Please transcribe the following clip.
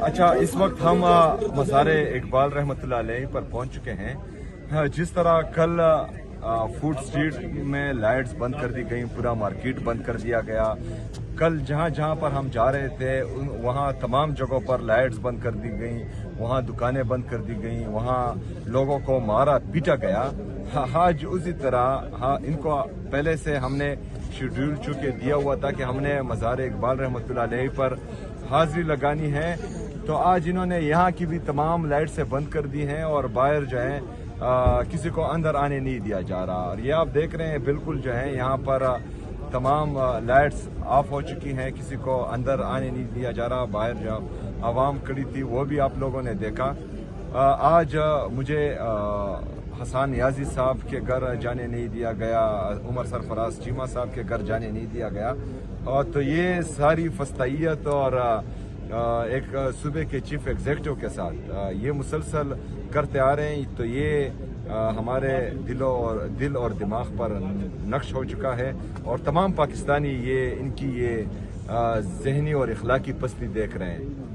अच्छा, इस वक्त हम मज़ार इकबाल रहमतुल्लाह अलैह पर पहुंच चुके हैं। जिस तरह कल फूड स्ट्रीट में लाइट्स बंद कर दी गई, पूरा मार्केट बंद कर दिया गया। कल जहां जहां पर हम जा रहे थे वहां तमाम जगहों पर लाइट्स बंद कर दी गई, वहां दुकानें बंद कर दी गई, वहां लोगों को मारा पीटा गया। आज उसी तरह इनको पहले से हमने शेड्यूल चूंकि दिया हुआ था कि हमने मज़ार इकबाल रहमतुल्लाह अलैह पर हाजिरी लगानी है, तो आज इन्होंने यहाँ की भी तमाम लाइट से बंद कर दी हैं और बाहर जो है किसी को अंदर आने नहीं दिया जा रहा। और ये आप देख रहे हैं बिल्कुल जो है यहाँ पर तमाम लाइट्स ऑफ हो चुकी हैं, किसी को अंदर आने नहीं दिया जा रहा। बाहर जो आवाम खड़ी थी वो भी आप लोगों ने देखा। आज मुझे हसन नियाजी साहब के घर जाने नहीं दिया गया, उमर सरफराज चीमा साहब के घर जाने नहीं दिया गया। और तो ये सारी फस्तायत और एक सूबे के चीफ एग्जीक्यूटिव के साथ ये मुसलसल करते आ रहे हैं, तो ये हमारे दिल और दिमाग पर नक्श हो चुका है। और तमाम पाकिस्तानी ये इनकी ये ज़हनी और इखलाकी पस्ती देख रहे हैं।